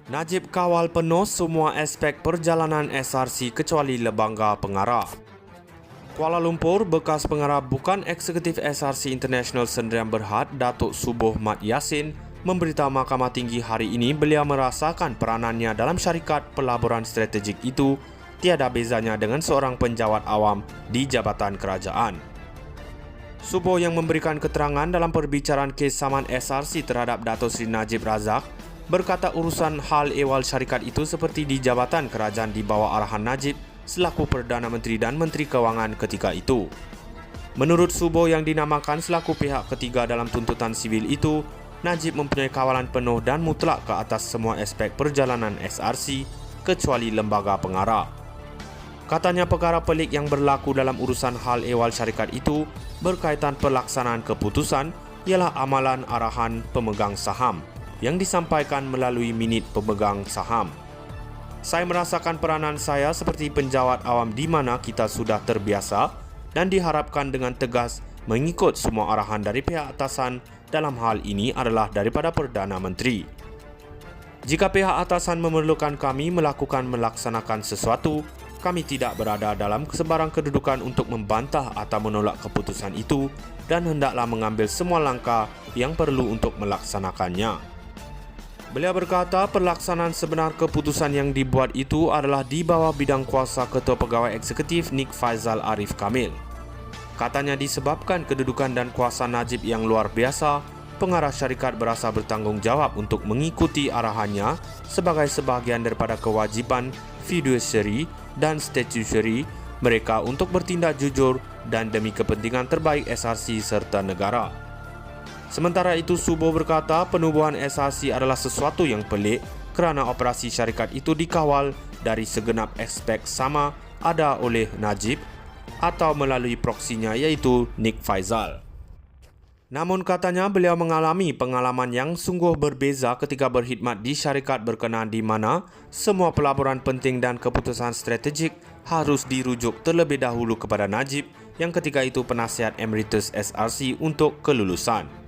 Najib kawal penuh semua aspek perjalanan SRC kecuali Lebangga Pengarah. Kuala Lumpur, bekas pengarah bukan eksekutif SRC International Sdn Bhd Datuk Subuh Mat Yassin memberitahu Mahkamah Tinggi hari ini beliau merasakan peranannya dalam syarikat pelaburan strategik itu tiada bezanya dengan seorang penjawat awam di Jabatan Kerajaan. Subuh yang memberikan keterangan dalam perbicaraan kes saman SRC terhadap Datuk Seri Najib Razak berkata urusan hal ehwal syarikat itu seperti di Jabatan Kerajaan di bawah arahan Najib selaku Perdana Menteri dan Menteri Kewangan ketika itu. Menurut Subuh yang dinamakan selaku pihak ketiga dalam tuntutan sivil itu, Najib mempunyai kawalan penuh dan mutlak ke atas semua aspek perjalanan SRC kecuali lembaga pengarah. Katanya perkara pelik yang berlaku dalam urusan hal ehwal syarikat itu berkaitan pelaksanaan keputusan ialah amalan arahan pemegang saham yang disampaikan melalui minit pemegang saham. Saya merasakan peranan saya seperti penjawat awam di mana kita sudah terbiasa dan diharapkan dengan tegas mengikut semua arahan dari pihak atasan dalam hal ini adalah daripada Perdana Menteri. Jika pihak atasan memerlukan kami melaksanakan sesuatu, kami tidak berada dalam sebarang kedudukan untuk membantah atau menolak keputusan itu dan hendaklah mengambil semua langkah yang perlu untuk melaksanakannya. Beliau berkata pelaksanaan sebenar keputusan yang dibuat itu adalah di bawah bidang kuasa Ketua Pegawai Eksekutif Nik Faizal Arif Kamil. Katanya disebabkan kedudukan dan kuasa Najib yang luar biasa, pengarah syarikat berasa bertanggungjawab untuk mengikuti arahannya sebagai sebahagian daripada kewajipan fiduciary dan statutory mereka untuk bertindak jujur dan demi kepentingan terbaik SRC serta negara. Sementara itu, Subuh berkata penubuhan SRC adalah sesuatu yang pelik kerana operasi syarikat itu dikawal dari segenap aspek sama ada oleh Najib atau melalui proksinya iaitu Nik Faizal. Namun katanya beliau mengalami pengalaman yang sungguh berbeza ketika berkhidmat di syarikat berkenaan di mana semua pelaburan penting dan keputusan strategik harus dirujuk terlebih dahulu kepada Najib yang ketika itu penasihat emeritus SRC untuk kelulusan.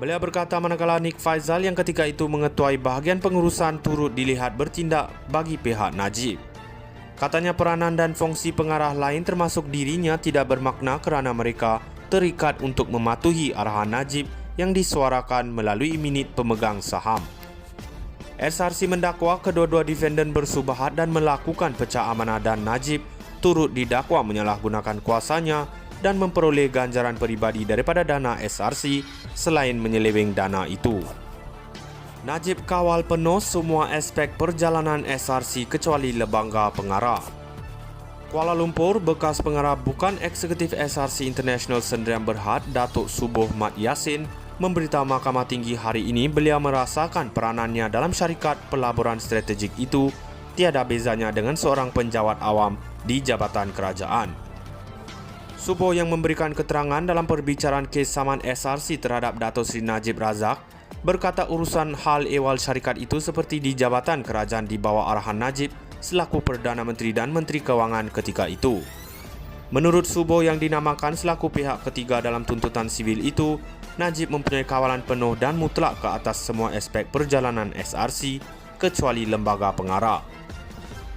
Beliau berkata manakala Nik Faizal yang ketika itu mengetuai bahagian pengurusan turut dilihat bertindak bagi pihak Najib. Katanya peranan dan fungsi pengarah lain termasuk dirinya tidak bermakna kerana mereka terikat untuk mematuhi arahan Najib yang disuarakan melalui minit pemegang saham. SRC mendakwa kedua-dua defendant bersubahat dan melakukan pecah amanah dan Najib turut didakwa menyalahgunakan kuasanya dan memperoleh ganjaran peribadi daripada dana SRC selain menyeleweng dana itu. Najib kawal penuh semua aspek perjalanan SRC kecuali Lebangga Pengarah. Kuala Lumpur, bekas pengarah bukan eksekutif SRC International Sdn Bhd Datuk Subuh Mat Yassin memberitahu Mahkamah Tinggi hari ini beliau merasakan peranannya dalam syarikat pelaburan strategik itu tiada bezanya dengan seorang penjawat awam di Jabatan Kerajaan. Subuh yang memberikan keterangan dalam perbicaraan kes saman SRC terhadap Datuk Seri Najib Razak berkata urusan hal ehwal syarikat itu seperti di Jabatan Kerajaan di bawah arahan Najib selaku Perdana Menteri dan Menteri Kewangan ketika itu. Menurut Subuh yang dinamakan selaku pihak ketiga dalam tuntutan sivil itu, Najib mempunyai kawalan penuh dan mutlak ke atas semua aspek perjalanan SRC kecuali lembaga pengarah.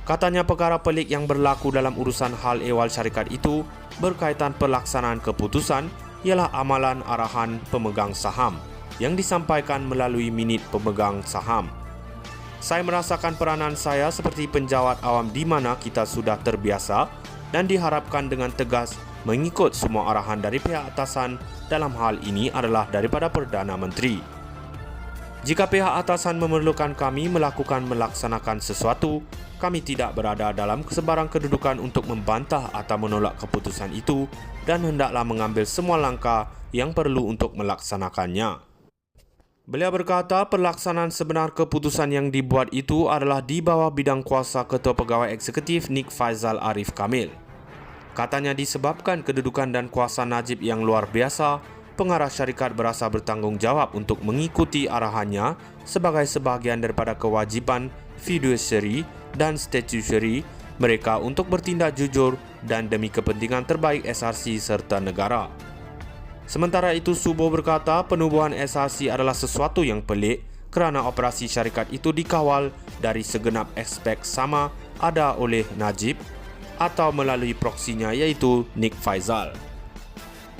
Katanya perkara pelik yang berlaku dalam urusan hal ehwal syarikat itu berkaitan pelaksanaan keputusan ialah amalan arahan pemegang saham yang disampaikan melalui minit pemegang saham. Saya merasakan peranan saya seperti penjawat awam di mana kita sudah terbiasa dan diharapkan dengan tegas mengikut semua arahan dari pihak atasan dalam hal ini adalah daripada Perdana Menteri. Jika pihak atasan memerlukan kami melaksanakan sesuatu, kami tidak berada dalam sebarang kedudukan untuk membantah atau menolak keputusan itu dan hendaklah mengambil semua langkah yang perlu untuk melaksanakannya. Beliau berkata pelaksanaan sebenar keputusan yang dibuat itu adalah di bawah bidang kuasa Ketua Pegawai Eksekutif Nik Faizal Arif Kamil. Katanya disebabkan kedudukan dan kuasa Najib yang luar biasa, pengarah syarikat berasa bertanggungjawab untuk mengikuti arahannya sebagai sebahagian daripada kewajipan fiduciary dan statutory mereka untuk bertindak jujur dan demi kepentingan terbaik SRC serta negara. Sementara itu, Subuh berkata penubuhan SRC adalah sesuatu yang pelik kerana operasi syarikat itu dikawal dari segenap aspek sama ada oleh Najib atau melalui proksinya iaitu Nick Faisal.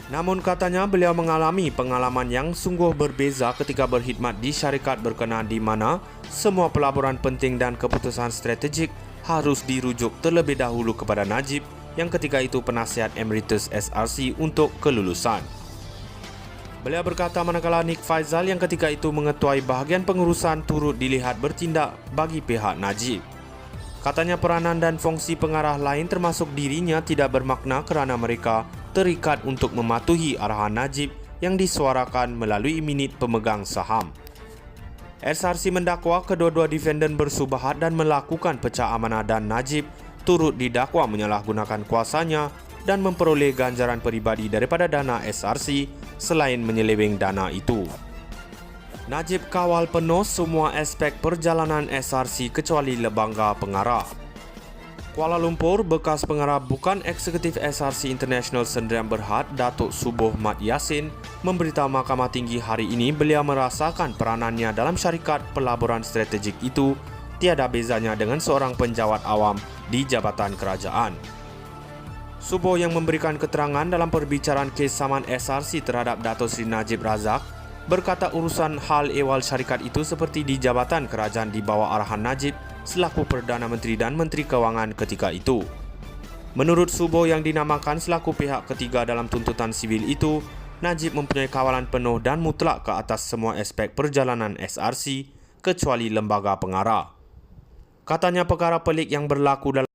Namun katanya beliau mengalami pengalaman yang sungguh berbeza ketika berkhidmat di syarikat berkenaan di mana semua pelaburan penting dan keputusan strategik harus dirujuk terlebih dahulu kepada Najib yang ketika itu penasihat emeritus SRC untuk kelulusan. Beliau berkata manakala Nick Faisal yang ketika itu mengetuai bahagian pengurusan turut dilihat bertindak bagi pihak Najib. Katanya peranan dan fungsi pengarah lain termasuk dirinya tidak bermakna kerana mereka terikat untuk mematuhi arahan Najib yang disuarakan melalui minit pemegang saham. SRC mendakwa kedua-dua defendant bersubahat dan melakukan pecah amanah dan Najib turut didakwa menyalahgunakan kuasanya dan memperoleh ganjaran peribadi daripada dana SRC selain menyeleweng dana itu. Najib kawal penuh semua aspek perjalanan SRC kecuali lebangga pengarah. Kuala Lumpur, bekas pengarah bukan eksekutif SRC International Sdn Bhd, Datuk Subuh Mat Yassin, memberitahu Mahkamah Tinggi hari ini beliau merasakan peranannya dalam syarikat pelaburan strategik itu tiada bezanya dengan seorang penjawat awam di Jabatan Kerajaan. Subuh yang memberikan keterangan dalam perbicaraan kes saman SRC terhadap Datuk Seri Najib Razak berkata urusan hal ehwal syarikat itu seperti di Jabatan Kerajaan di bawah arahan Najib selaku Perdana Menteri dan Menteri Kewangan ketika itu. Menurut Subuh yang dinamakan selaku pihak ketiga dalam tuntutan sivil itu, Najib mempunyai kawalan penuh dan mutlak ke atas semua aspek perjalanan SRC kecuali lembaga pengarah. Katanya perkara pelik yang berlaku dalam